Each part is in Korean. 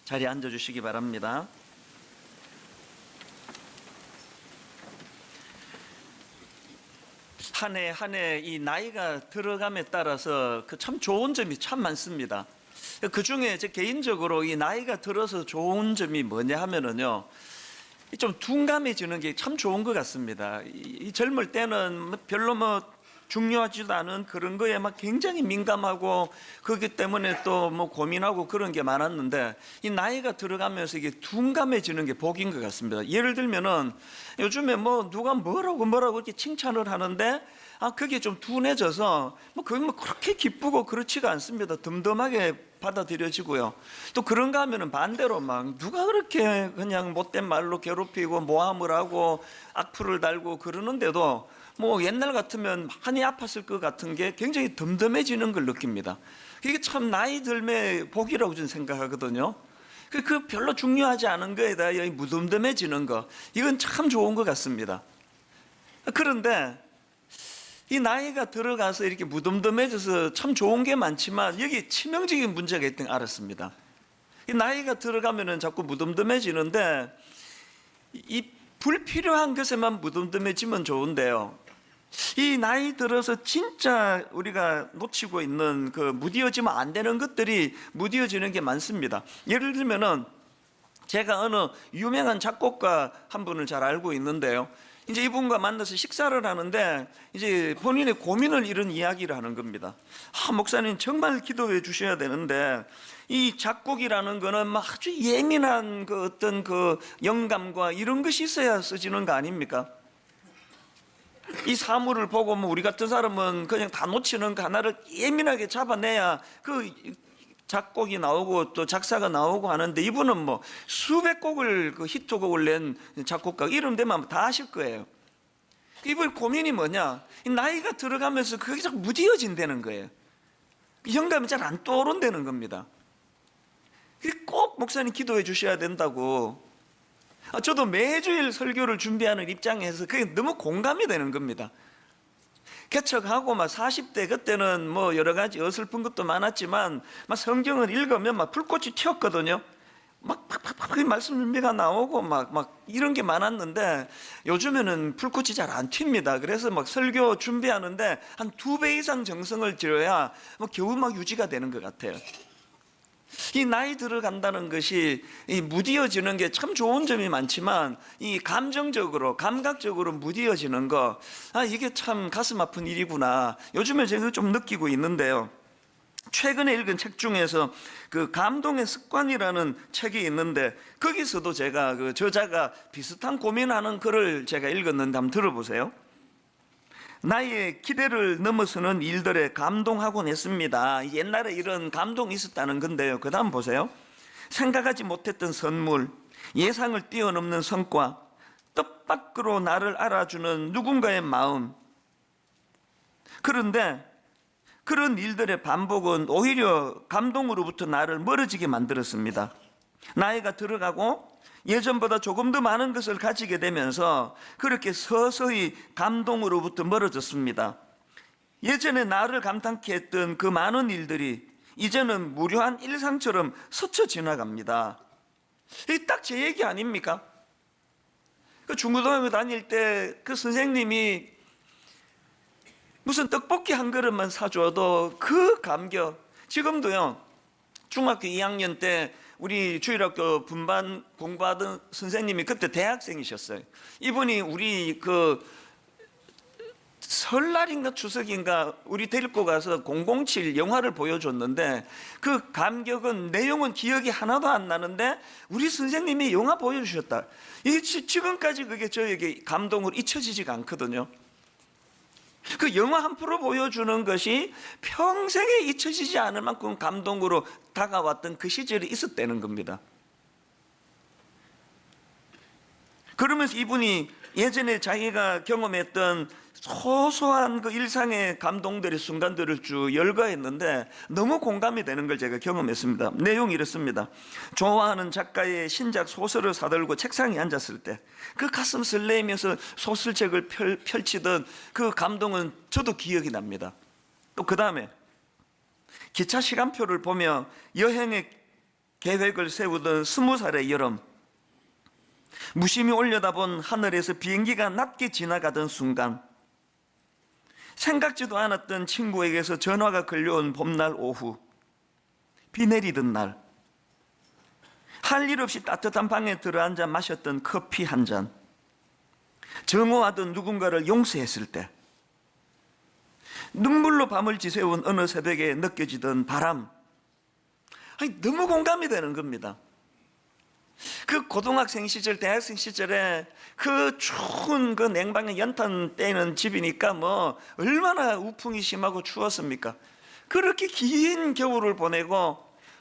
자리에 앉아주시기 바랍니다. 한 해 한 해 이 나이가 들어감에 따라서 참 좋은 점이 참 많습니다. 그 중에 제 개인적으로 이 나이가 들어서 좋은 점이 뭐냐 하면은요, 좀 둔감해지는 게 참 좋은 것 같습니다. 이 젊을 때는 별로 중요하지도 않은 그런 거에 굉장히 민감하고 그렇기 때문에 또 고민하고 그런 게 많았는데, 이 나이가 들어가면서 이게 둔감해지는 게 복인 것 같습니다. 예를 들면은 요즘에 누가 뭐라고 이렇게 칭찬을 하는데 그게 좀 둔해져서 그게 그렇게 기쁘고 그렇지가 않습니다. 덤덤하게 받아들여지고요. 또 그런가 하면은 반대로 누가 그렇게 그냥 못된 말로 괴롭히고 모함을 하고 악플을 달고 그러는데도 옛날 같으면 많이 아팠을 것 같은 게 굉장히 덤덤해지는 걸 느낍니다. 이게 참 나이 들매 복이라고 저는 생각하거든요. 그 별로 중요하지 않은 거에다 무덤덤해지는 거, 이건 참 좋은 것 같습니다. 그런데 이 나이가 들어가서 이렇게 무덤덤해져서 참 좋은 게 많지만 여기 치명적인 문제가 있다는 걸 알았습니다. 이 나이가 들어가면은 자꾸 무덤덤해지는데, 이 불필요한 것에만 무덤덤해지면 좋은데요, 이 나이 들어서 진짜 우리가 놓치고 있는 무뎌지면 안 되는 것들이 무뎌지는 게 많습니다. 예를 들면은 제가 어느 유명한 작곡가 한 분을 잘 알고 있는데요, 이제 이분과 만나서 식사를 하는데 이제 본인의 고민을 이런 이야기를 하는 겁니다. 목사님 정말 기도해 주셔야 되는데, 이 작곡이라는 거는 아주 예민한 어떤 영감과 이런 것이 있어야 쓰지는 거 아닙니까? 이 사물을 보고 우리 같은 사람은 그냥 다 놓치는 거 하나를 예민하게 잡아내야 작곡이 나오고 또 작사가 나오고 하는데, 이분은 수백 곡을 히트곡을 낸 작곡가 이름 되면 다 아실 거예요. 이분 고민이 뭐냐, 이 나이가 들어가면서 그게 자꾸 무뎌진다는 거예요. 영감이 잘 안 떠오른다는 겁니다. 꼭 목사님 기도해 주셔야 된다고. 저도 매주일 설교를 준비하는 입장에서 그게 너무 공감이 되는 겁니다. 개척하고 40대 그때는 여러 가지 어설픈 것도 많았지만 성경을 읽으면 불꽃이 튀었거든요. 그 말씀 준비가 나오고 이런 게 많았는데, 요즘에는 불꽃이 잘 안 튑니다. 그래서 설교 준비하는데 한 2배 이상 정성을 들여야 겨우 유지가 되는 것 같아요. 이 나이 들어간다는 것이 무뎌지는 게 참 좋은 점이 많지만, 이 감정적으로 감각적으로 무뎌지는 거, 이게 참 가슴 아픈 일이구나, 요즘에 제가 좀 느끼고 있는데요. 최근에 읽은 책 중에서 감동의 습관이라는 책이 있는데, 거기서도 제가 저자가 비슷한 고민하는 글을 제가 읽었는데 한번 들어보세요. 나의 기대를 넘어서는 일들에 감동하곤 했습니다. 옛날에 이런 감동이 있었다는 건데요, 그 다음 보세요. 생각하지 못했던 선물, 예상을 뛰어넘는 성과, 뜻밖으로 나를 알아주는 누군가의 마음. 그런데 그런 일들의 반복은 오히려 감동으로부터 나를 멀어지게 만들었습니다. 나이가 들어가고 예전보다 조금 더 많은 것을 가지게 되면서 그렇게 서서히 감동으로부터 멀어졌습니다. 예전에 나를 감탄케 했던 그 많은 일들이 이제는 무료한 일상처럼 스쳐 지나갑니다. 이게 딱 제 얘기 아닙니까? 중고등학교 다닐 때 그 선생님이 무슨 떡볶이 한 그릇만 사줘도 그 감격, 지금도요, 중학교 2학년 때 우리 주일학교 분반 공부하던 선생님이 그때 대학생이셨어요. 이분이 우리 설날인가 추석인가 우리 데리고 가서 007 영화를 보여줬는데, 그 감격은, 내용은 기억이 하나도 안 나는데 우리 선생님이 영화 보여주셨다. 이게 지금까지 그게 저에게 감동으로 잊혀지지가 않거든요. 그 영화 한 프로 보여주는 것이 평생에 잊혀지지 않을 만큼 감동으로 다가왔던 그 시절이 있었다는 겁니다. 그러면서 이분이 예전에 자기가 경험했던 소소한 일상의 감동들의 순간들을 쭉 열거했는데 너무 공감이 되는 걸 제가 경험했습니다. 내용이 이렇습니다. 좋아하는 작가의 신작 소설을 사들고 책상에 앉았을 때 그 가슴 설레이면서 소설책을 펼치던 그 감동은 저도 기억이 납니다. 또 그 다음에 기차 시간표를 보며 여행의 계획을 세우던 20살의 여름, 무심히 올려다본 하늘에서 비행기가 낮게 지나가던 순간, 생각지도 않았던 친구에게서 전화가 걸려온 봄날 오후, 비 내리던 날, 할 일 없이 따뜻한 방에 들어앉아 마셨던 커피 한 잔, 정오하던 누군가를 용서했을 때, 눈물로 밤을 지새운 어느 새벽에 느껴지던 바람, 너무 공감이 되는 겁니다. 그 고등학생 시절, 대학생 시절에 그 추운 그 냉방에 연탄 떼는 집이니까 뭐 얼마나 우풍이 심하고 추웠습니까? 그렇게 긴 겨울을 보내고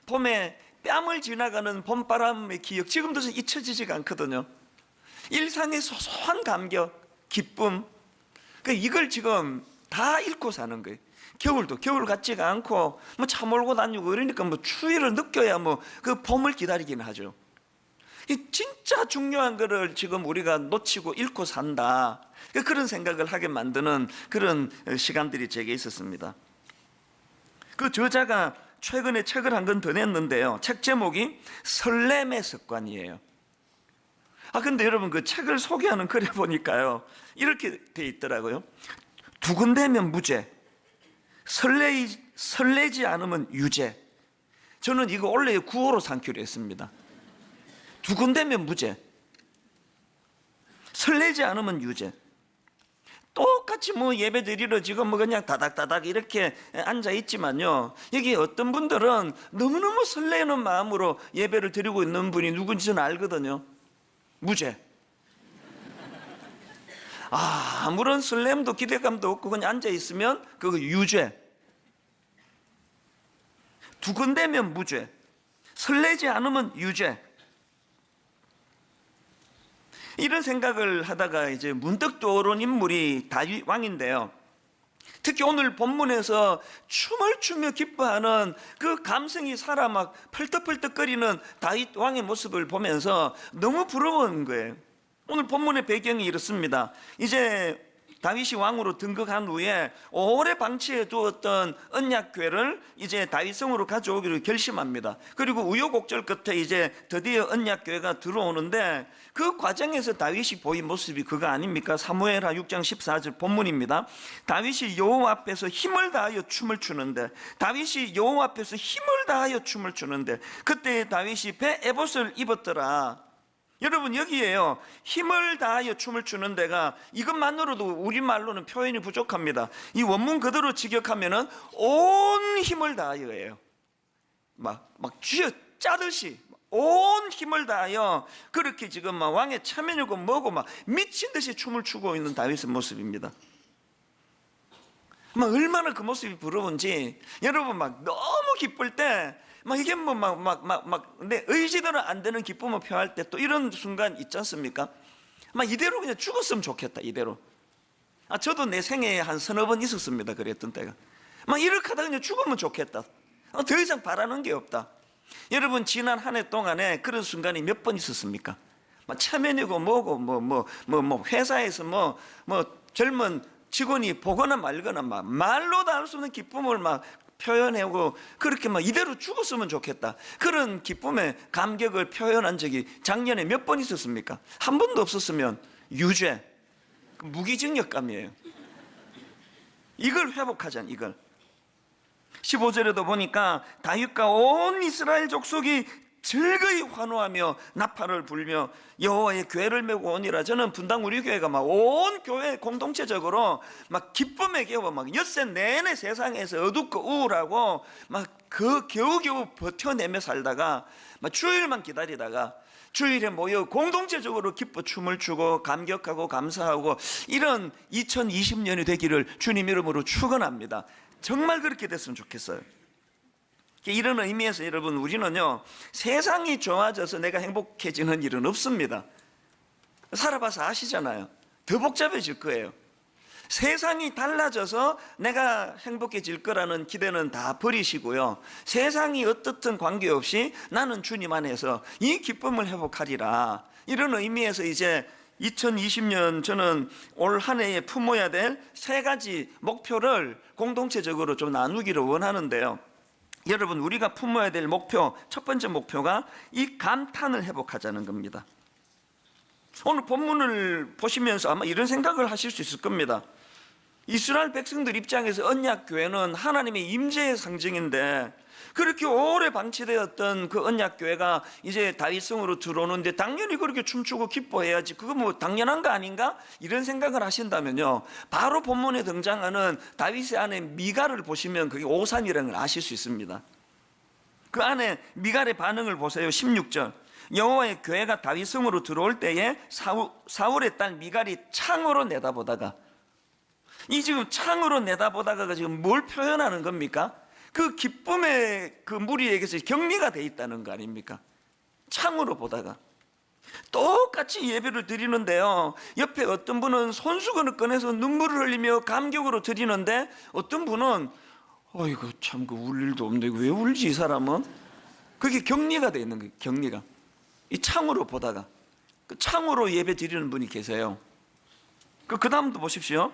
봄에 뺨을 지나가는 봄바람의 기억, 지금도 잊혀지지가 않거든요. 일상의 소소한 감격, 기쁨, 이걸 지금 다 잃고 사는 거예요. 겨울도 겨울 같지가 않고 뭐 차 몰고 다니고 이러니까 뭐 추위를 느껴야 뭐 그 봄을 기다리긴 하죠. 진짜 중요한 거를 지금 우리가 놓치고 잃고 산다, 그런 생각을 하게 만드는 그런 시간들이 제게 있었습니다. 그 저자가 최근에 책을 한 권 더 냈는데요, 책 제목이 설렘의 습관이에요. 근데 여러분, 그 책을 소개하는 글에 보니까요, 이렇게 돼 있더라고요. 두근대면 무죄, 설레지 않으면 유죄. 저는 이거 원래 구호로 삼기로 했습니다. 두근대면 무죄, 설레지 않으면 유죄. 똑같이 뭐 예배 드리러 지금 뭐 그냥 다닥다닥 이렇게 앉아 있지만요, 여기 어떤 분들은 너무너무 설레는 마음으로 예배를 드리고 있는 분이 누군지 저는 알거든요. 무죄. 아무런 설렘도 기대감도 없고 그냥 앉아 있으면 그거 유죄. 두근대면 무죄, 설레지 않으면 유죄. 이런 생각을 하다가 이제 문득 떠오른 인물이 다윗 왕인데요, 특히 오늘 본문에서 춤을 추며 기뻐하는 그 감성이 살아 막 펄떡펄떡거리는 다윗 왕의 모습을 보면서 너무 부러운 거예요. 오늘 본문의 배경이 이렇습니다. 이제 다윗이 왕으로 등극한 후에 오래 방치해 두었던 언약궤를 이제 다윗성으로 가져오기로 결심합니다. 그리고 우여곡절 끝에 이제 드디어 언약궤가 들어오는데, 그 과정에서 다윗이 보인 모습이 그거 아닙니까? 사무엘하 6장 14절 본문입니다. 다윗이 여호와 앞에서 힘을 다하여 춤을 추는데, 다윗이 여호와 앞에서 힘을 다하여 춤을 추는데 그때 다윗이 배 에봇을 입었더라. 여러분, 여기에요, 힘을 다하여 춤을 추는 데가 이것만으로도 우리말로는 표현이 부족합니다. 이 원문 그대로 직역하면은 온 힘을 다하여예요. 막 쥐어 짜듯이 온 힘을 다하여 그렇게 지금 막 왕의 차면이고 뭐고 막 미친 듯이 춤을 추고 있는 다윗의 모습입니다. 막 얼마나 그 모습이 부러운지, 여러분 막 너무 기쁠 때 이게 내 의지대로 안 되는 기쁨을 표할 때 또 이런 순간 있지 않습니까? 이대로 그냥 죽었으면 좋겠다, 이대로. 저도 내 생애에 한 서너 번 있었습니다, 그랬던 때가. 이렇게 하다 그냥 죽으면 좋겠다, 더 이상 바라는 게 없다. 여러분, 지난 한 해 동안에 그런 순간이 몇 번 있었습니까? 체면이고 뭐고 회사에서 뭐 젊은 직원이 보거나 말거나 말로도 할 수 없는 기쁨을 표현하고 그렇게 이대로 죽었으면 좋겠다, 그런 기쁨의 감격을 표현한 적이 작년에 몇 번 있었습니까? 한 번도 없었으면 유죄, 무기징역감이에요. 이걸 회복하자는, 이걸. 15절에도 보니까 다윗과 온 이스라엘 족속이 즐거이 환호하며 나팔을 불며 여호와의 궤를 메고 오니라. 저는 분당 우리 교회가 온 교회 공동체적으로 기쁨의 겨워 엿새 내내 세상에서 어둡고 우울하고 그 겨우겨우 버텨내며 살다가 주일만 기다리다가 주일에 모여 공동체적으로 기뻐 춤을 추고 감격하고 감사하고, 이런 2020년이 되기를 주님 이름으로 축원합니다. 정말 그렇게 됐으면 좋겠어요. 이런 의미에서 여러분, 우리는요, 세상이 좋아져서 내가 행복해지는 일은 없습니다. 살아봐서 아시잖아요. 더 복잡해질 거예요. 세상이 달라져서 내가 행복해질 거라는 기대는 다 버리시고요, 세상이 어떻든 관계없이 나는 주님 안에서 이 기쁨을 회복하리라. 이런 의미에서 이제 2020년 저는 올 한 해에 품어야 될 3가지 목표를 공동체적으로 좀 나누기를 원하는데요, 여러분, 우리가 품어야 될 목표, 첫 번째 목표가 이 감탄을 회복하자는 겁니다. 오늘 본문을 보시면서 아마 이런 생각을 하실 수 있을 겁니다. 이스라엘 백성들 입장에서 언약교회는 하나님의 임재의 상징인데, 그렇게 오래 방치되었던 그 언약교회가 이제 다윗성으로 들어오는데 당연히 그렇게 춤추고 기뻐해야지, 그거 뭐 당연한 거 아닌가? 이런 생각을 하신다면요, 바로 본문에 등장하는 다윗의 아내 미갈을 보시면 그게 오산이라는 걸 아실 수 있습니다. 그 안에 미갈의 반응을 보세요. 16절, 여호와의 교회가 다윗성으로 들어올 때에 사울의 딸 미갈이 창으로 내다보다가, 이 지금 창으로 내다보다가 지금 뭘 표현하는 겁니까? 그 기쁨의 그 무리에게서 격리가 돼 있다는 거 아닙니까? 창으로 보다가 똑같이 예배를 드리는데요, 옆에 어떤 분은 손수건을 꺼내서 눈물을 흘리며 감격으로 드리는데, 어떤 분은 어이구 참 그 울 일도 없는데 왜 울지 이 사람은? 그게 격리가 돼 있는 거예요. 격리가. 이 창으로 보다가, 그 창으로 예배 드리는 분이 계세요. 그 다음도 보십시오.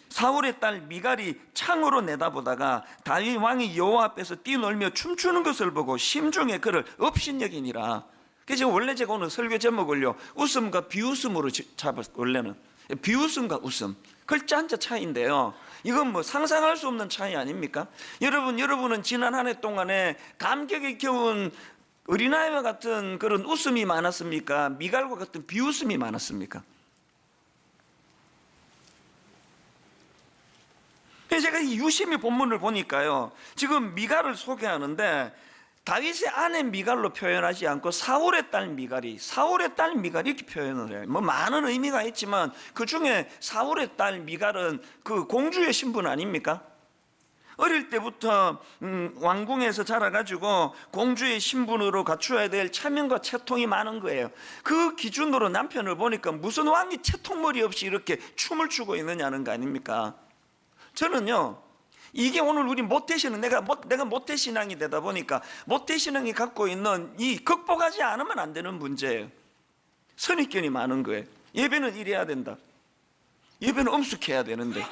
사울의 딸 미갈이 창으로 내다보다가 다윗 왕이 여호와 앞에서 뛰놀며 춤추는 것을 보고 심중에 그를 업신여기니라. 그래서 원래 제가 오늘 설교 제목을요, 웃음과 비웃음으로 잡았어요. 원래는 비웃음과 웃음, 글자 한자 차이인데요, 이건 뭐 상상할 수 없는 차이 아닙니까? 여러분은 지난 한 해 동안에 감격에 겨운 어린아이와 같은 그런 웃음이 많았습니까? 미갈과 같은 비웃음이 많았습니까? 제가 이 유심히 본문을 보니까요, 지금 미갈을 소개하는데 다윗의 아내 미갈로 표현하지 않고 사울의 딸 미갈이 이렇게 표현을 해요. 뭐 많은 의미가 있지만 그 중에 사울의 딸 미갈은 그 공주의 신분 아닙니까? 어릴 때부터 왕궁에서 자라가지고 공주의 신분으로 갖추어야 될 체면과 채통이 많은 거예요. 그 기준으로 남편을 보니까 무슨 왕이 채통머리 없이 이렇게 춤을 추고 있느냐는 거 아닙니까? 저는요, 이게 오늘 우리 모태신앙, 내가 모태신앙이 되다 보니까 모태신앙이 갖고 있는 이 극복하지 않으면 안 되는 문제예요. 선입견이 많은 거예요. 예배는 이래야 된다, 예배는 엄숙해야 되는데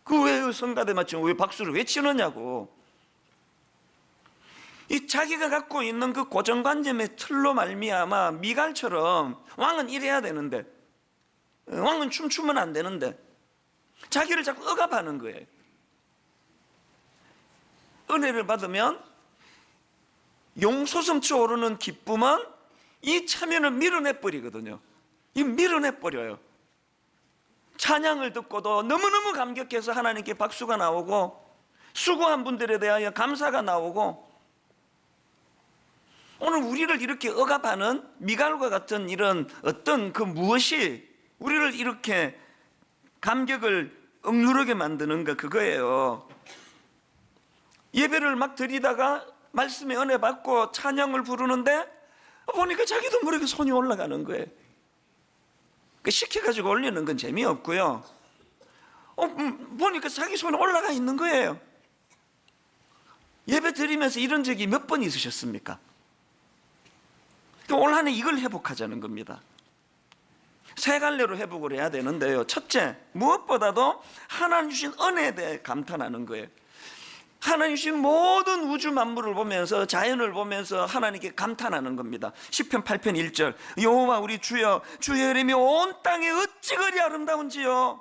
그 왜 성가대 맞추면 왜 박수를 왜 치느냐고. 이 자기가 갖고 있는 그 고정관념의 틀로 말미암아 미갈처럼 왕은 이래야 되는데, 왕은 춤추면 안 되는데 자기를 자꾸 억압하는 거예요. 은혜를 받으면 용솟음치 오르는 기쁨은 이 체면을 밀어내버리거든요. 이 밀어내버려요. 찬양을 듣고도 너무너무 감격해서 하나님께 박수가 나오고, 수고한 분들에 대하여 감사가 나오고, 오늘 우리를 이렇게 억압하는 미갈과 같은 이런 어떤 그 무엇이 우리를 이렇게 감격을 억누르게 만드는가, 그거예요. 예배를 막 드리다가 말씀에 은혜 받고 찬양을 부르는데 보니까 자기도 모르게 손이 올라가는 거예요. 시켜가지고 올리는 건 재미없고요, 보니까 자기 손이 올라가 있는 거예요. 예배 드리면서 이런 적이 몇 번 있으셨습니까? 올 한 해 이걸 회복하자는 겁니다. 세 갈래로 회복을 해야 되는데요, 첫째, 무엇보다도 하나님 주신 은혜에 대해 감탄하는 거예요. 하나님 주신 모든 우주 만물을 보면서, 자연을 보면서 하나님께 감탄하는 겁니다. 시편 8편 1절, 여호와 우리 주여, 주의 이름이 온 땅에 어찌 그리 아름다운지요.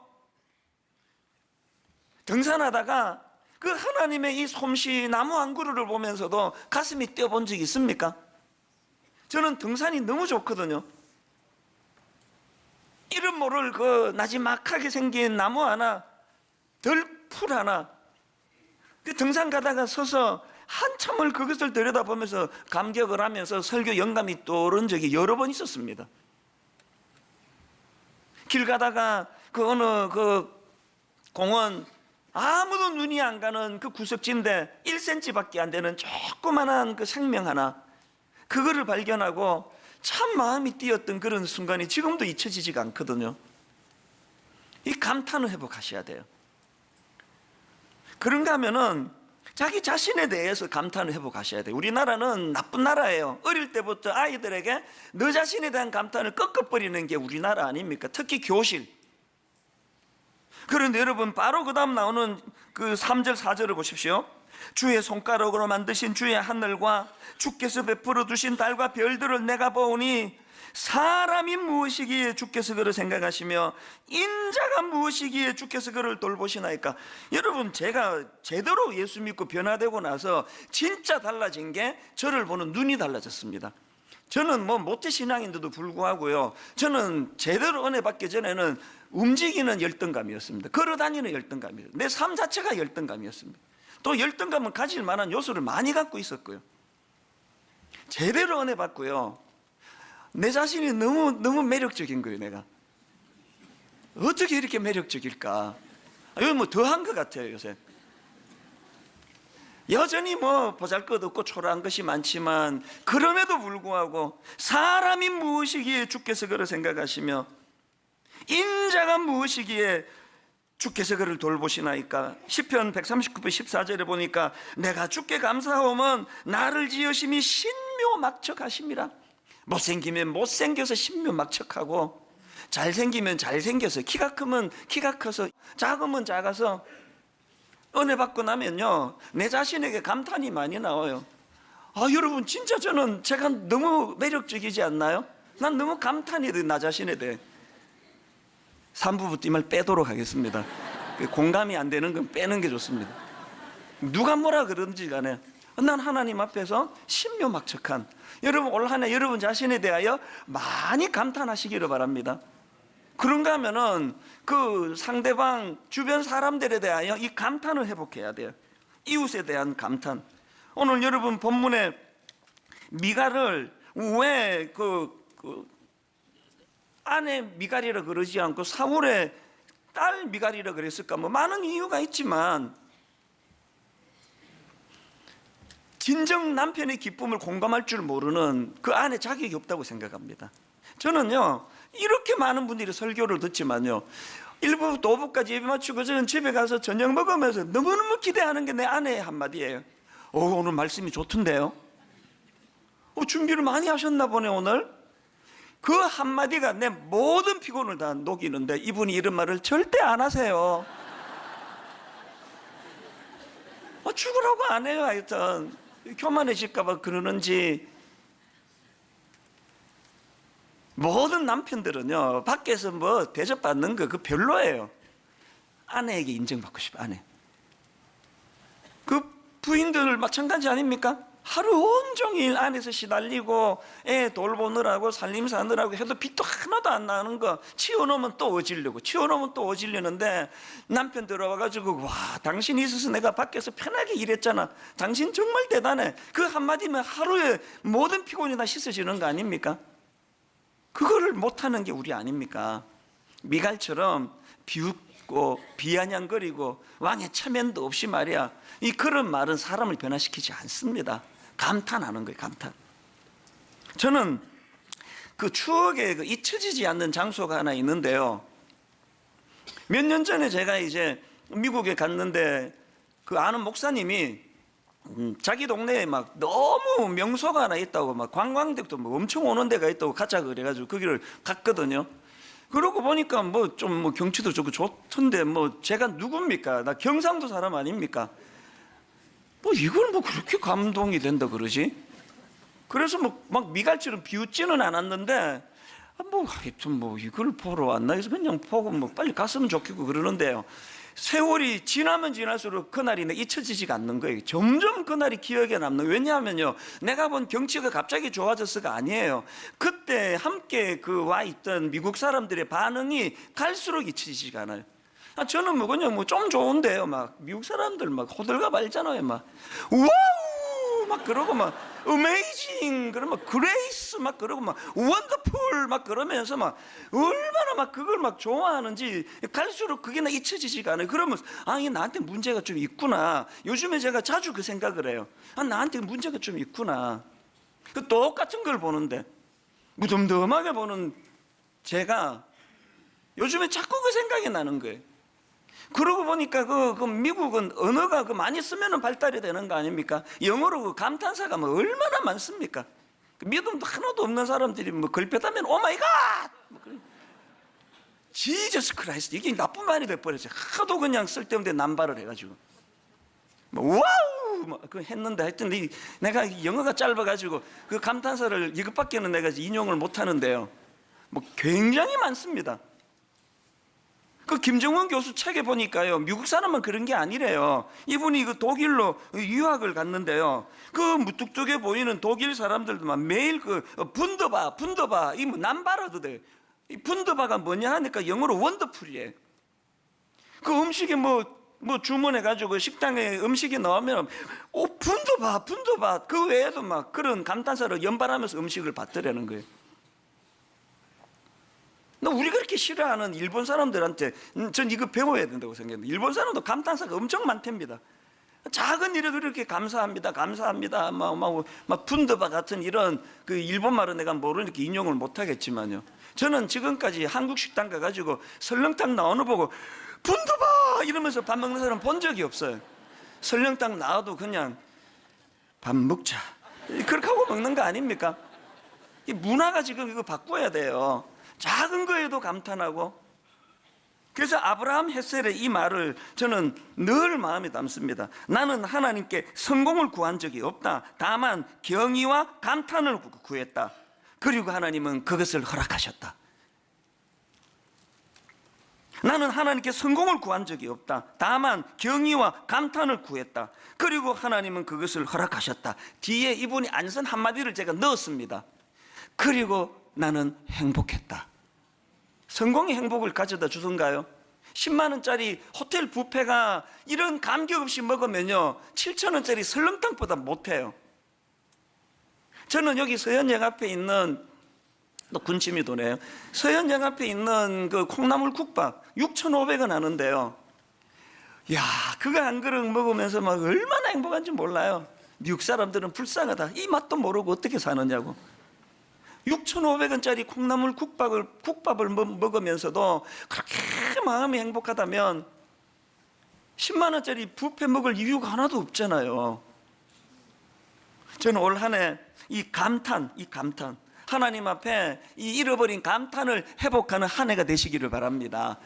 등산하다가 그 하나님의 이 솜씨, 나무 한 그루를 보면서도 가슴이 뛰어본 적이 있습니까? 저는 등산이 너무 좋거든요. 이름 모를 그 나지막하게 생긴 나무 하나, 들풀 하나, 그 등산 가다가 서서 한참을 그것을 들여다보면서 감격을 하면서 설교 영감이 떠오른 적이 여러 번 있었습니다. 길 가다가 그 어느 그 공원, 아무도 눈이 안 가는 그 구석지인데 1cm밖에 안 되는 조그만한 그 생명 하나, 그거를 발견하고 참 마음이 뛰었던 그런 순간이 지금도 잊혀지지가 않거든요. 이 감탄을 회복하셔야 돼요. 그런가 하면은 자기 자신에 대해서 감탄을 회복하셔야 돼요. 우리나라는 나쁜 나라예요. 어릴 때부터 아이들에게 너 자신에 대한 감탄을 꺾어버리는 게 우리나라 아닙니까? 특히 교실. 그런데 여러분, 바로 그 다음 나오는 그 3절 4절을 보십시오. 주의 손가락으로 만드신 주의 하늘과 주께서 베풀어 두신 달과 별들을 내가 보오니 사람이 무엇이기에 주께서 그를 생각하시며 인자가 무엇이기에 주께서 그를 돌보시나이까. 여러분, 제가 제대로 예수 믿고 변화되고 나서 진짜 달라진 게 저를 보는 눈이 달라졌습니다. 저는 뭐 모태신앙인데도 불구하고요, 저는 제대로 은혜 받기 전에는 움직이는 열등감이었습니다. 걸어다니는 열등감이었습니다. 내 삶 자체가 열등감이었습니다. 또 열등감은 가질 만한 요소를 많이 갖고 있었고요, 제대로 은혜 받고요, 내 자신이 너무 매력적인 거예요. 내가 어떻게 이렇게 매력적일까? 이거 뭐 더한 것 같아요. 요새 여전히 뭐 보잘것없고 초라한 것이 많지만 그럼에도 불구하고 사람이 무엇이기에 주께서 그를 생각하시며 인자가 무엇이기에 주께서 그를 돌보시나이까. 시편 139편 14절에 보니까 내가 주께 감사하오면 나를 지으심이 신묘막척하심이라. 못생기면 못생겨서 신묘막척하고, 잘생기면 잘생겨서, 키가 크면 키가 커서, 작으면 작아서. 은혜 받고 나면요, 내 자신에게 감탄이 많이 나와요. 여러분, 진짜 저는 제가 너무 매력적이지 않나요? 난 너무 감탄이 돼, 나 자신에 대해. 3부부터 이 말 빼도록 하겠습니다. 공감이 안 되는 건 빼는 게 좋습니다. 누가 뭐라 그러든지 간에 난 하나님 앞에서 신묘막척한, 여러분 올 한 해 여러분 자신에 대하여 많이 감탄하시기를 바랍니다. 그런가 하면은 그 상대방 주변 사람들에 대하여 이 감탄을 회복해야 돼요. 이웃에 대한 감탄. 오늘 여러분 본문에 미갈을 왜 아내 미갈이라 그러지 않고 사울의 딸 미갈이라 그랬을까? 뭐 많은 이유가 있지만 진정 남편의 기쁨을 공감할 줄 모르는 그 아내 자격이 없다고 생각합니다. 저는요, 이렇게 많은 분들이 설교를 듣지만요, 1부부터 5부까지 예배 마치고 저는 집에 가서 저녁 먹으면서 너무너무 기대하는 게 내 아내의 한마디예요. 오늘 말씀이 좋던데요? 준비를 많이 하셨나 보네 오늘? 그 한마디가 내 모든 피곤을 다 녹이는데 이분이 이런 말을 절대 안 하세요. 죽으라고 안 해요. 하여튼 교만해질까 봐 그러는지. 모든 남편들은요, 밖에서 뭐 대접받는 거 그 별로예요. 아내에게 인정받고 싶어. 아내. 그 부인들 마찬가지 아닙니까? 하루 온종일 안에서 시달리고 애 돌보느라고 살림 사느라고 해도 빚도 하나도 안 나는 거, 치워놓으면 또 어지르고 치워놓으면 또 어지르는데 남편 들어와가지고 와, 당신이 있어서 내가 밖에서 편하게 일했잖아, 당신 정말 대단해, 그 한마디면 하루에 모든 피곤이 다 씻어지는 거 아닙니까? 그거를 못하는 게 우리 아닙니까? 미갈처럼 비웃고 비아냥거리고 왕의 체면도 없이 말이야, 이 그런 말은 사람을 변화시키지 않습니다. 감탄하는 거예요. 감탄. 저는 그 추억에 잊혀지지 않는 장소가 하나 있는데요, 몇 년 전에 제가 이제 미국에 갔는데 그 아는 목사님이 자기 동네에 막 너무 명소가 하나 있다고, 막 관광객도 뭐 엄청 오는 데가 있다고 가자 그래가지고 거기를 갔거든요. 그러고 보니까 뭐 좀 뭐 경치도 좋고 좋던데 뭐 제가 누굽니까? 나 경상도 사람 아닙니까? 뭐 이걸 뭐 그렇게 감동이 된다 그러지? 그래서 뭐 막 미갈처럼 비웃지는 않았는데 뭐 하여튼 뭐 이걸 보러 왔나 해서 그냥 보고 뭐 빨리 갔으면 좋겠고 그러는데요, 세월이 지나면 지날수록 그날이 잊혀지지가 않는 거예요. 점점 그날이 기억에 남는 거예요. 왜냐하면요, 내가 본 경치가 갑자기 좋아졌어가 아니에요. 그때 함께 그 와 있던 미국 사람들의 반응이 갈수록 잊혀지지가 않아요. 저는 뭐 그냥 뭐 좀 좋은데요, 막 미국 사람들 막 호들갑 알잖아요. 막 와우 막 그러고 막 어메이징 그러면 그레이스 막 그러고 막 원더풀 막 그러면서 막 얼마나 막 그걸 막 좋아하는지 갈수록 그게 나 잊혀지지가 않아요. 그러면 이게 나한테 문제가 좀 있구나. 요즘에 제가 자주 그 생각을 해요. 나한테 문제가 좀 있구나. 그 똑같은 걸 보는데 무덤덤하게 보는 제가 요즘에 자꾸 그 생각이 나는 거예요. 그러고 보니까 그 미국은 언어가 많이 쓰면은 발달이 되는 거 아닙니까? 영어로 그 감탄사가 뭐 얼마나 많습니까? 믿음도 하나도 없는 사람들이 뭐 걸핏하면 오 마이 갓! 지저스 크라이스트, 이게 나쁜 말이 돼버렸어요. 하도 그냥 쓸데없는 남발을 해가지고 뭐 와우 그 했는데 하여튼 내가 영어가 짧아가지고 그 감탄사를 이것밖에는 내가 인용을 못 하는데요. 뭐 굉장히 많습니다. 그 김정은 교수 책에 보니까요, 미국 사람은 그런 게 아니래요. 이분이 그 독일로 유학을 갔는데요, 그 무뚝뚝해 보이는 독일 사람들도 막 매일 그 분더바 이 뭐 남발어도 돼. 이 분더바가 뭐냐 하니까 영어로 원더풀이에요. 그 음식에 뭐 주문해 가지고 식당에 음식이 나오면 분더바 그 외에도 막 그런 감탄사를 연발하면서 음식을 받더라는 거예요. 우리가 그렇게 싫어하는 일본 사람들한테 전 이거 배워야 된다고 생각합니다. 일본 사람도 감탄사가 엄청 많답니다. 작은 일에도 이렇게 감사합니다 막 분더바 같은 이런 그 일본 말은 내가 모르니까 인용을 못 하겠지만요, 저는 지금까지 한국 식당 가가지고 설렁탕 나오는 보고 분더바 이러면서 밥 먹는 사람 본 적이 없어요. 설렁탕 나와도 그냥 밥 먹자 그렇게 하고 먹는 거 아닙니까? 이 문화가 지금 이거 바꿔야 돼요. 작은 거에도 감탄하고. 그래서 아브라함 헷셀의 이 말을 저는 늘 마음에 담습니다. 나는 하나님께 성공을 구한 적이 없다. 다만 경의와 감탄을 구했다. 그리고 하나님은 그것을 허락하셨다. 나는 하나님께 성공을 구한 적이 없다. 다만 경의와 감탄을 구했다. 그리고 하나님은 그것을 허락하셨다. 뒤에 이분이 안 쓴 한마디를 제가 넣었습니다. 그리고 나는 행복했다. 성공이 행복을 가져다 주던가요? 10만 원짜리 호텔 뷔페가 이런 감격 없이 먹으면요 7천 원짜리 설렁탕보다 못해요. 저는 여기 서현역 앞에 있는, 또 군침이 도네요, 서현역 앞에 있는 그 콩나물 국밥 6,500원 하는데요, 야 그거 한 그릇 먹으면서 막 얼마나 행복한지 몰라요. 미국 사람들은 불쌍하다, 이 맛도 모르고 어떻게 사느냐고. 6,500원짜리 콩나물 국밥을 먹으면서도 그렇게 마음이 행복하다면 10만 원짜리 뷔페 먹을 이유가 하나도 없잖아요. 저는 올 한 해 이 감탄 하나님 앞에 이 잃어버린 감탄을 회복하는 한 해가 되시기를 바랍니다.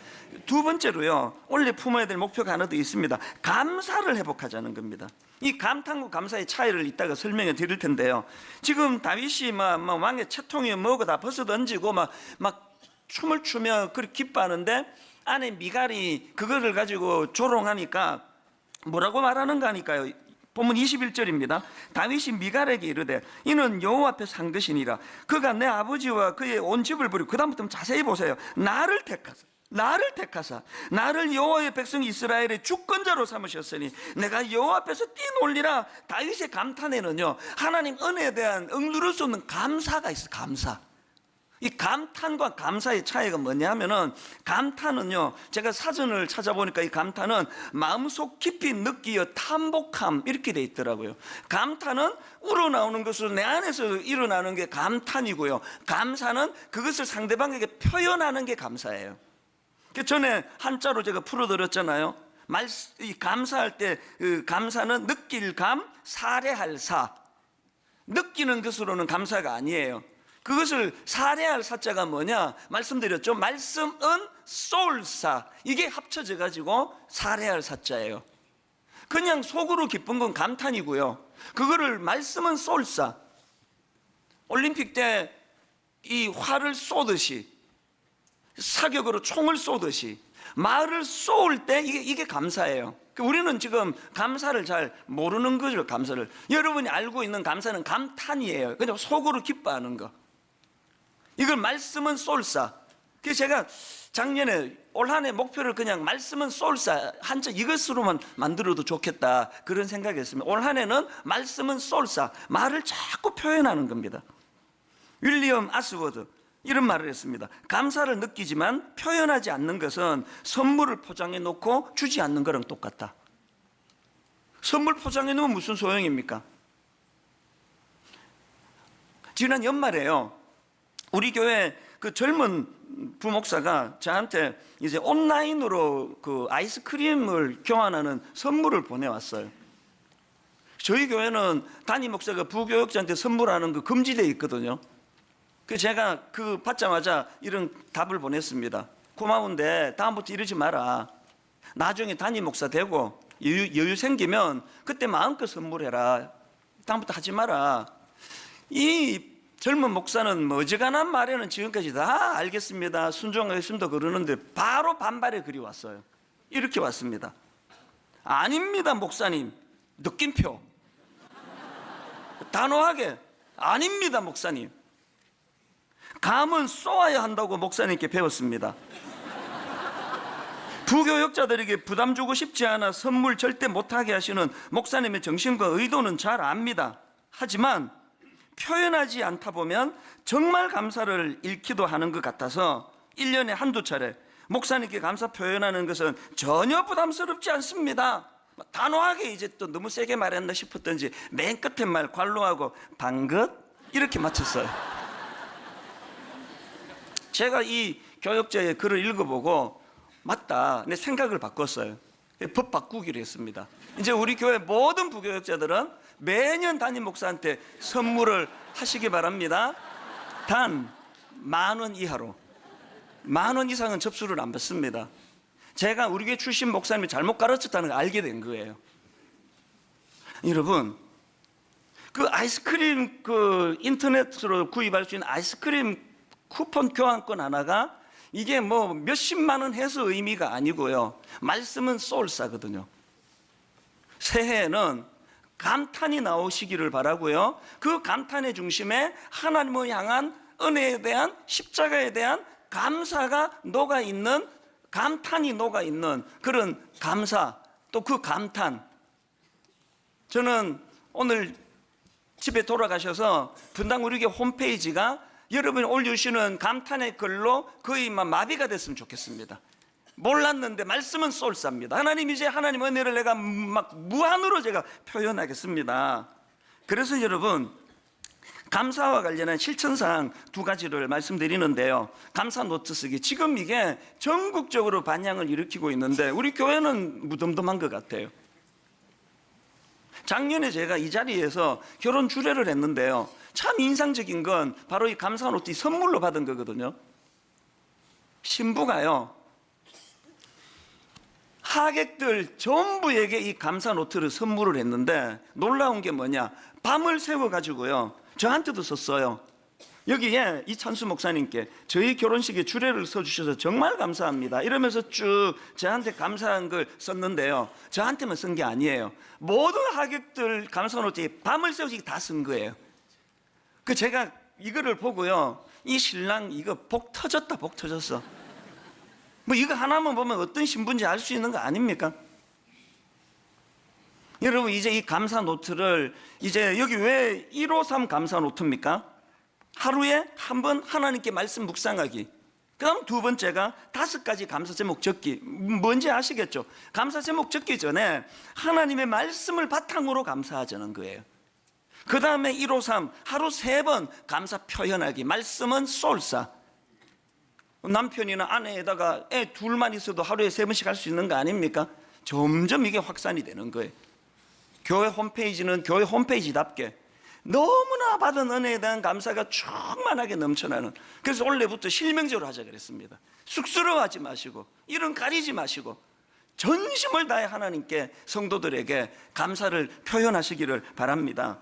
두 번째로요, 원래 품어야 될 목표가 하나 더 있습니다. 감사를 회복하자는 겁니다. 이 감탄과 감사의 차이를 이따가 설명해 드릴 텐데요, 지금 다윗이 막 왕의 채통이 뭐고 다 벗어 던지고 막 춤을 추며 그렇게 기뻐하는데 아내 미갈이 그거를 가지고 조롱하니까 뭐라고 말하는가 하니까요, 본문 21절입니다. 다윗이 미갈에게 이르되 이는 여호와 앞에 산 것이니라. 그가 내 아버지와 그의 온 집을 버리고, 그 다음부터 자세히 보세요. 나를 택하사 나를 여호와의 백성 이스라엘의 주권자로 삼으셨으니 내가 여호와 앞에서 뛰놀리라. 다윗의 감탄에는요 하나님 은혜에 대한 억누를 수 없는 감사가 있어요. 감사. 이 감탄과 감사의 차이가 뭐냐 하면은, 감탄은요 제가 사전을 찾아보니까 이 감탄은 마음속 깊이 느끼어 탐복함 이렇게 돼 있더라고요. 감탄은 우러나오는 것으로 내 안에서 일어나는 게 감탄이고요, 감사는 그것을 상대방에게 표현하는 게 감사예요. 그 전에 한자로 제가 풀어드렸잖아요. 이 감사할 때 그 감사는 느낄 감, 사례할 사. 느끼는 것으로는 감사가 아니에요. 그것을 사례할 사자가 뭐냐 말씀드렸죠. 말씀은 쏠사, 이게 합쳐져 가지고 사례할 사자예요. 그냥 속으로 기쁜 건 감탄이고요, 그거를 말씀은 쏠사, 올림픽 때 이 활을 쏘듯이, 사격으로 총을 쏘듯이 말을 쏘을 때 이게 감사예요. 우리는 지금 감사를 잘 모르는 거죠. 감사를 여러분이 알고 있는 감사는 감탄이에요. 그냥 속으로 기뻐하는 거. 이걸 말씀은 쏠사. 그래서 제가 작년에 올 한 해 목표를 그냥 말씀은 쏠사 한자 이것으로만 만들어도 좋겠다 그런 생각이었습니다. 올 한 해는 말씀은 쏠사, 말을 자꾸 표현하는 겁니다. 윌리엄 아스워드 이런 말을 했습니다. 감사를 느끼지만 표현하지 않는 것은 선물을 포장해 놓고 주지 않는 거랑 똑같다. 선물 포장해 놓으면 무슨 소용입니까? 지난 연말에요, 우리 교회 그 젊은 부목사가 저한테 이제 온라인으로 그 아이스크림을 교환하는 선물을 보내왔어요. 저희 교회는 담임 목사가 부교역자한테 선물하는 거 금지되어 있거든요. 그 제가 그 받자마자 이런 답을 보냈습니다. 고마운데 다음부터 이러지 마라. 나중에 담임 목사 되고 여유 생기면 그때 마음껏 선물해라. 다음부터 하지 마라. 이 젊은 목사는 뭐 어지간한 말에는 지금까지 다 알겠습니다, 순종하겠습니다 그러는데 바로 반발의 글이 왔어요. 이렇게 왔습니다. 아닙니다 목사님. 느낌표. 단호하게 아닙니다 목사님. 감은 쏘아야 한다고 목사님께 배웠습니다. 부교역자들에게 부담 주고 싶지 않아 선물 절대 못하게 하시는 목사님의 정신과 의도는 잘 압니다. 하지만 표현하지 않다 보면 정말 감사를 잃기도 하는 것 같아서 1년에 한두 차례 목사님께 감사 표현하는 것은 전혀 부담스럽지 않습니다. 단호하게 이제 또 너무 세게 말했나 싶었던지 맨 끝에 말 관로하고 방긋 이렇게 마쳤어요. 제가 이 교역자의 글을 읽어보고 맞다, 내 생각을 바꿨어요. 법 바꾸기로 했습니다. 이제 우리 교회 모든 부교역자들은 매년 담임 목사한테 선물을 하시기 바랍니다. 단 10,000원 이하로. 10,000원 이상은 접수를 안 받습니다. 제가 우리 교회 출신 목사님이 잘못 가르쳤다는 걸 알게 된 거예요. 여러분, 그 아이스크림 인터넷으로 구입할 수 있는 아이스크림 쿠폰 교환권 하나가 이게 뭐 몇십만 원 해서 의미가 아니고요. 말씀은 소울사거든요. 새해에는 감탄이 나오시기를 바라고요. 그 감탄의 중심에 하나님을 향한 은혜에 대한, 십자가에 대한 감사가 녹아있는, 감탄이 녹아있는 그런 감사, 또 그 감탄. 저는 오늘 집에 돌아가셔서 분당 우리 교회 홈페이지가 여러분이 올려주시는 감탄의 글로 거의 마비가 됐으면 좋겠습니다. 몰랐는데 말씀은 쏠쌉니다. 하나님, 이제 하나님 은혜를 내가 막 무한으로 제가 표현하겠습니다. 그래서 여러분, 감사와 관련한 실천사항 2가지를 말씀드리는데요. 감사 노트 쓰기. 지금 이게 전국적으로 반향을 일으키고 있는데 우리 교회는 무덤덤한 것 같아요. 작년에 제가 이 자리에서 결혼 주례를 했는데요. 참 인상적인 건 바로 이 감사 노트 선물로 받은 거거든요. 신부가요, 하객들 전부에게 이 감사 노트를 선물을 했는데 놀라운 게 뭐냐, 밤을 새워가지고요 저한테도 썼어요. 여기에 이찬수 목사님께 저희 결혼식에 주례를 써주셔서 정말 감사합니다 이러면서 쭉 저한테 감사한 걸 썼는데요, 저한테만 쓴 게 아니에요. 모든 하객들 감사 노트에 밤을 새워서 다 쓴 거예요. 그 제가 이거를 보고요, 이 신랑 이거 복 터졌다, 복 터졌어. 뭐 이거 하나만 보면 어떤 신부인지 알 수 있는 거 아닙니까? 여러분, 이제 이 감사 노트를, 이제 여기 왜 153 감사 노트입니까? 하루에 한 번 하나님께 말씀 묵상하기. 그 다음 2번째가 5가지 감사 제목 적기. 뭔지 아시겠죠? 감사 제목 적기 전에 하나님의 말씀을 바탕으로 감사하자는 거예요. 그 다음에 153 하루 3번 감사 표현하기. 말씀은 쏠사. 남편이나 아내에다가 애 둘만 있어도 하루에 3번씩 할 수 있는 거 아닙니까? 점점 이게 확산이 되는 거예요. 교회 홈페이지는 교회 홈페이지답게 너무나 받은 은혜에 대한 감사가 충만하게 넘쳐나는, 그래서 올해부터 실명적으로 하자 그랬습니다. 쑥스러워하지 마시고 이런 가리지 마시고 전심을 다해 하나님께, 성도들에게 감사를 표현하시기를 바랍니다.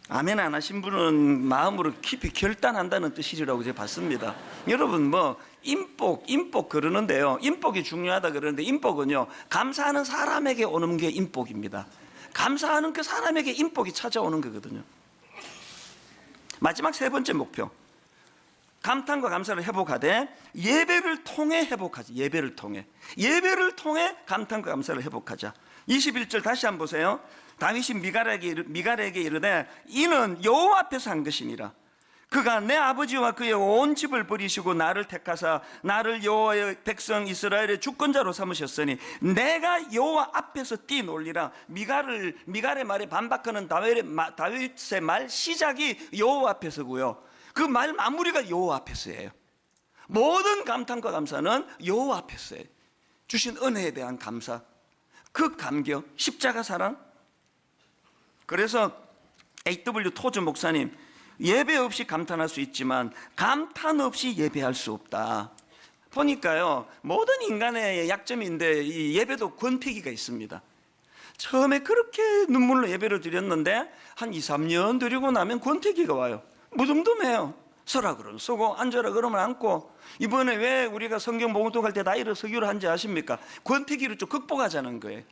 아멘 안 하신 분은 마음으로 깊이 결단한다는 뜻이라고 제가 봤습니다. 여러분, 뭐 인복 그러는데요, 인복이 중요하다 그러는데 인복은요, 감사하는 사람에게 오는 게 인복입니다. 감사하는 그 사람에게 인복이 찾아오는 거거든요. 마지막 3번째 목표, 감탄과 감사를 회복하되 예배를 통해 회복하자. 예배를 통해 감탄과 감사를 회복하자. 21절 다시 한번 보세요. 다윗이 미갈에게 이르되 이는 여호와 앞에서 한 것이니라. 그가 내 아버지와 그의 온 집을 버리시고 나를 택하사 나를 여호와의 백성 이스라엘의 주권자로 삼으셨으니 내가 여호와 앞에서 뛰놀리라. 미갈의 말에 반박하는 다윗의 말 시작이 여호와 앞에서고요, 그 말 마무리가 여호와 앞에서예요. 모든 감탄과 감사는 여호와 앞에서예요. 주신 은혜에 대한 감사, 그 감격, 십자가 사랑. 그래서 A.W. 토즈 목사님, 예배 없이 감탄할 수 있지만 감탄 없이 예배할 수 없다. 보니까요, 모든 인간의 약점인데 이 예배도 권태기가 있습니다. 처음에 그렇게 눈물로 예배를 드렸는데 한 2, 3년 드리고 나면 권태기가 와요. 무덤덤해요. 서라 그러면 서고 앉아라 그러면 앉고. 이번에 왜 우리가 성경 봉독할 때 다 일어서기로 한지 아십니까? 권태기를 좀 극복하자는 거예요.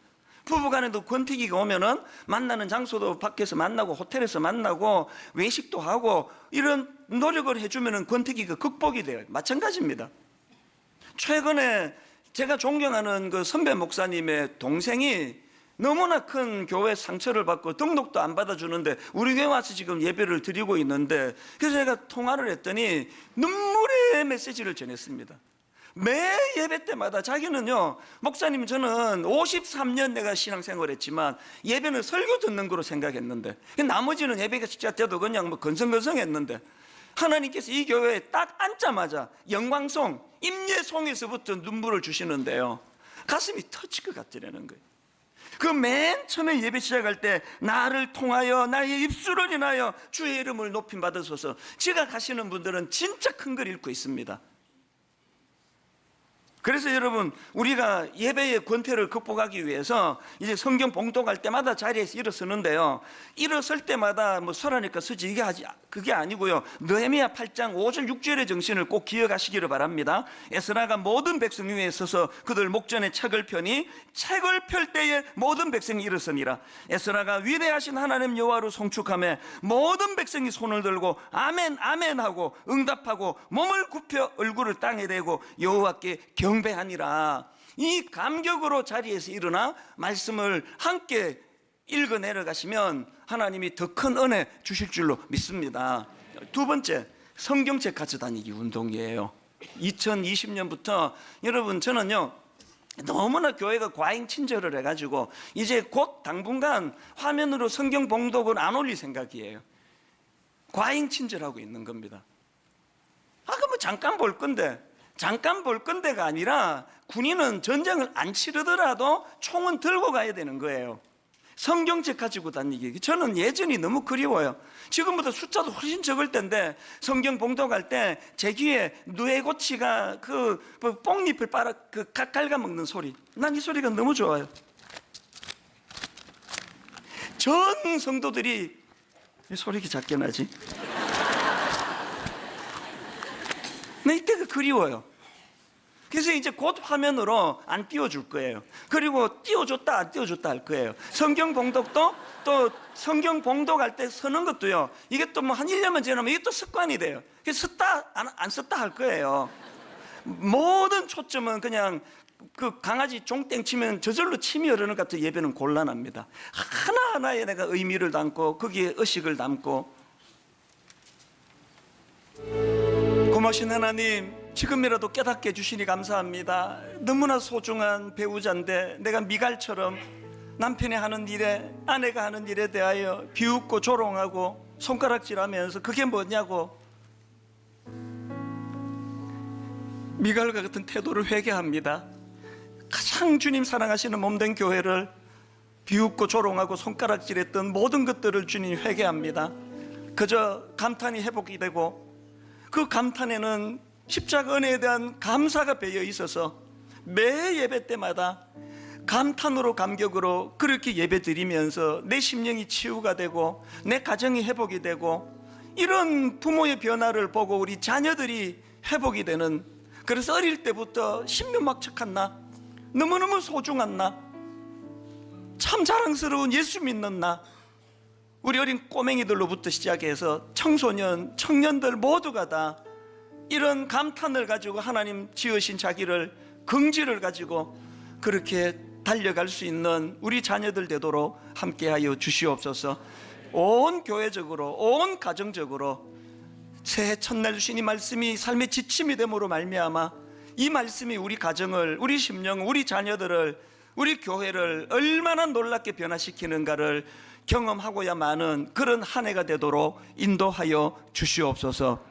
부부간에도 권태기가 오면은 만나는 장소도 밖에서 만나고 호텔에서 만나고 외식도 하고 이런 노력을 해주면은 권태기가 극복이 돼요. 마찬가지입니다. 최근에 제가 존경하는 그 선배 목사님의 동생이 너무나 큰 교회 상처를 받고 등록도 안 받아주는데 우리 교회 와서 지금 예배를 드리고 있는데, 그래서 제가 통화를 했더니 눈물의 메시지를 전했습니다. 매 예배 때마다 자기는요, 목사님 저는 53년 내가 신앙생활을 했지만 예배는 설교 듣는 거로 생각했는데 나머지는 예배가 진짜 돼도 그냥 뭐 건성건성했는데 하나님께서 이 교회에 딱 앉자마자 영광송, 임예송에서부터 눈물을 주시는데요, 가슴이 터질 것 같으라는 거예요. 그 맨 처음에 예배 시작할 때 나를 통하여 나의 입술을 인하여 주의 이름을 높임 받으소서, 지가 가시는 분들은 진짜 큰 걸 읽고 있습니다. 그래서 여러분, 우리가 예배의 권태를 극복하기 위해서 이제 성경 봉독할 때마다 자리에서 일어서는데요, 일어설 때마다 뭐 서라니까 서지 그게 아니고요, 느헤미야 8장 5절 6절의 정신을 꼭 기억하시기를 바랍니다. 에스라가 모든 백성 위에 서서 그들 목전에 책을 펴니 책을 펼 때에 모든 백성이 일어서니라. 에스라가 위대하신 하나님 여호와로 송축하며 모든 백성이 손을 들고 아멘 아멘 하고 응답하고 몸을 굽혀 얼굴을 땅에 대고 여호와께 경배하니라. 이 감격으로 자리에서 일어나 말씀을 함께 읽어 내려가시면 하나님이 더 큰 은혜 주실 줄로 믿습니다. 두 번째, 성경책 가져다니기 운동이에요. 2020년부터 여러분, 저는요 너무나 교회가 과잉 친절을 해가지고 이제 곧 당분간 화면으로 성경 봉독을 안 올릴 생각이에요. 과잉 친절하고 있는 겁니다. 그럼 잠깐 볼 건데, 잠깐 볼 건데가 아니라 군인은 전쟁을 안 치르더라도 총은 들고 가야 되는 거예요. 성경책 가지고 다니기, 저는 예전이 너무 그리워요. 지금보다 숫자도 훨씬 적을 텐데 성경 봉독할 때 제 귀에 누에고치가 그 뽕잎을 빨아 갉아먹는 소리, 난 이 소리가 너무 좋아요. 전 성도들이, 이 소리 이렇게 작게 나지? 나 이때가 그리워요. 그래서 이제 곧 화면으로 안 띄워줄 거예요. 그리고 띄워줬다 안 띄워줬다 할 거예요. 성경 봉독도 또 성경 봉독할 때 서는 것도요, 이게 또 뭐 한 1년만 지나면 이게 또 습관이 돼요. 그래서 썼다 안 썼다 할 거예요. 모든 초점은 그냥 그 강아지 종땡 치면 저절로 침이 흐르는 것 같은 예배는 곤란합니다. 하나하나에 내가 의미를 담고 거기에 의식을 담고. 고마우신 하나님, 지금이라도 깨닫게 해주시니 감사합니다. 너무나 소중한 배우자인데 내가 미갈처럼 남편이 하는 일에, 아내가 하는 일에 대하여 비웃고 조롱하고 손가락질하면서 그게 뭐냐고 미갈과 같은 태도를 회개합니다. 가장 주님 사랑하시는 몸된 교회를 비웃고 조롱하고 손가락질했던 모든 것들을 주님 회개합니다. 그저 감탄이 회복이 되고 그 감탄에는 십자가 은혜에 대한 감사가 배어 있어서 매 예배 때마다 감탄으로 감격으로 그렇게 예배 드리면서 내 심령이 치유가 되고 내 가정이 회복이 되고, 이런 부모의 변화를 보고 우리 자녀들이 회복이 되는, 그래서 어릴 때부터 신묘막측한 나, 너무너무 소중한 나, 참 자랑스러운 예수 믿는 나, 우리 어린 꼬맹이들로부터 시작해서 청소년, 청년들 모두가 다 이런 감탄을 가지고 하나님 지으신 자기를, 긍지를 가지고 그렇게 달려갈 수 있는 우리 자녀들 되도록 함께하여 주시옵소서. 온 교회적으로, 온 가정적으로 새해 첫날 주신 이 말씀이 삶의 지침이 됨으로 말미암아 이 말씀이 우리 가정을, 우리 심령, 우리 자녀들을, 우리 교회를 얼마나 놀랍게 변화시키는가를 경험하고야 마는 그런 한 해가 되도록 인도하여 주시옵소서.